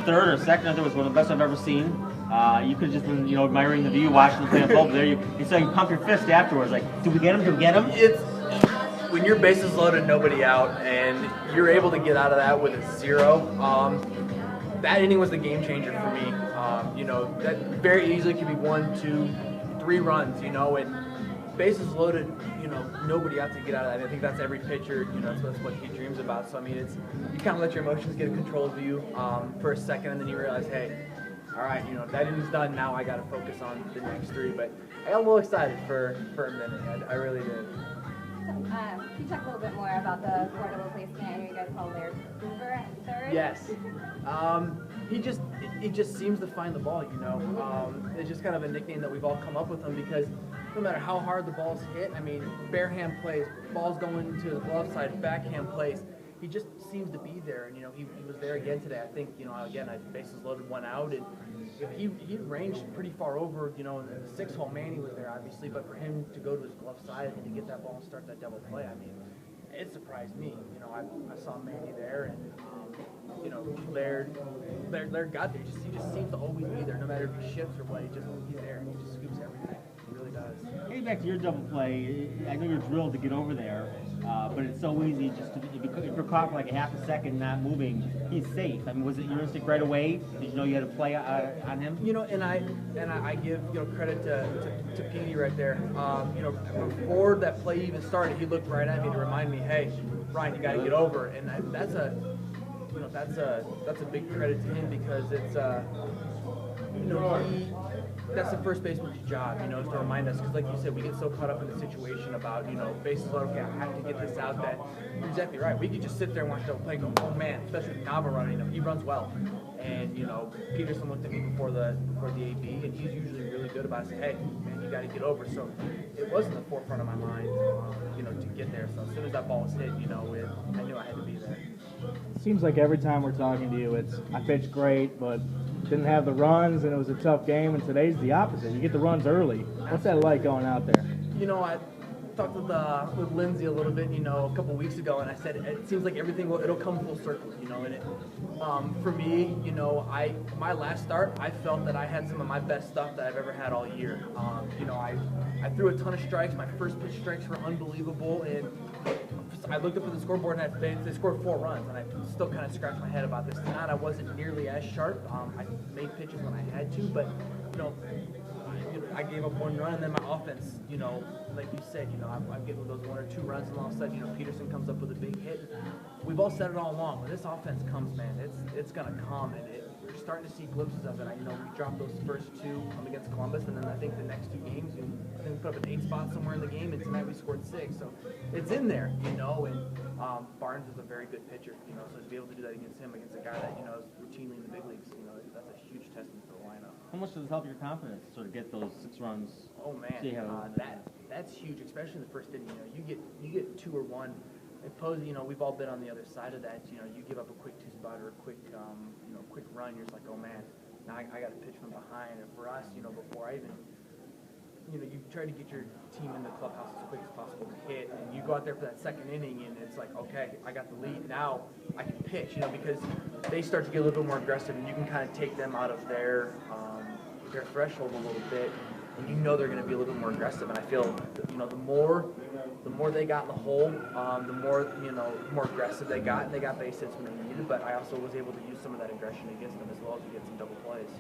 Third or second, I think was one of the best I've ever seen. You could have just been, admiring the view, watching the play unfold. There, you saw you pump your fist afterwards, like, "Do we get him? Do we get him?" It's when your bases loaded, nobody out, and you're able to get out of that with a 0. That inning was the game changer for me. That very easily could be 1, 2, 3 runs. And bases loaded, nobody out to get out of that. I think that's every pitcher. That's what he dreams about. So I mean, you kind of let your emotions get a control of you for a second, and then you realize, hey, all right, that inning's done. Now I got to focus on the next 3. But I got a little excited for a minute. I really did. Can you talk a little bit more about the portable placement? I know you guys call there Uber at third. Yes. He just seems to find the ball, It's just kind of a nickname that we've all come up with him because no matter how hard the ball's hit, I mean, bare hand plays, ball's going to the glove side, backhand plays, he just seems to be there. And, he was there again today. I think, again, bases loaded, 1 out, and he ranged pretty far over, in the 6-hole. Manny was there, obviously, but for him to go to his glove side and to get that ball and start that double play, I mean, it surprised me. I saw Manny there, and they're got there. He just seems to always be there, no matter if he shifts or what. He's there, and he just scoops everything. He really does. Getting back to your double play, I know you're drilled to get over there, but it's so easy just to, if you're caught for like a half a second not moving, he's safe. I mean, was it your instinct right away? Did you know you had to play on him? And I give credit to Petey right there. Before that play even started, he looked right at me to remind me, hey, Ryan, you got to get over. And that's a big credit to him because it's that's the first baseman's job, is to remind us, because like you said, we get so caught up in the situation about, bases loaded, okay, I have to get this out, that you're exactly right. We could just sit there and watch the play and go, oh man, especially with Nava running, he runs well. And, Peterson looked at me before the AB, and he's usually really good about saying, hey, man, you got to get over. So it was in the forefront of my mind, to get there. So as soon as that ball was hit, I knew I had to be there. It seems like every time we're talking to you, I pitched great, but didn't have the runs, and it was a tough game, and today's the opposite. You get the runs early. What's that like going out there? I talked with Lindsay a little bit, a couple weeks ago, and I said it seems like it'll come full circle, and for me, my last start, I felt that I had some of my best stuff that I've ever had all year. I threw a ton of strikes. My first pitch strikes were unbelievable, and I looked up at the scoreboard and they scored 4 runs, and I still kind of scratched my head about this. Tonight I wasn't nearly as sharp. I made pitches when I had to, but I gave up 1 run, and then my offense, like you said, I'm getting those 1 or 2 runs, and all of a sudden, Peterson comes up with a big hit. We've all said it all along. When this offense comes, man, it's gonna come, and we're starting to see glimpses of it. We dropped those first 2 against Columbus, and then I think the next 2 games, I think we put up an 8 spot somewhere in the game, and tonight we scored 6. So it's in there, and Barnes is a very good pitcher, so to be able to do that against him, against a guy that is routinely in the big leagues, that's a huge testament to the lineup. How much does it help your confidence to sort of get those 6 runs? Oh man, that's huge, especially in the first inning. You get 2 or 1. Suppose we've all been on the other side of that. You give up a quick 2 spot or a quick quick run. You're just like, oh man, now I got to pitch from behind. And for us, before I even you try to get your team in the clubhouse as quick as possible to hit, and you go out there for that second inning, and it's like, okay, I got the lead. Now I can pitch, because they start to get a little bit more aggressive, and you can kind of take them out of their threshold a little bit, and they're going to be a little bit more aggressive. And I feel, the more they got in the hole, the more aggressive they got, and they got base hits when they needed. But I also was able to use some of that aggression against them as well to get some double plays.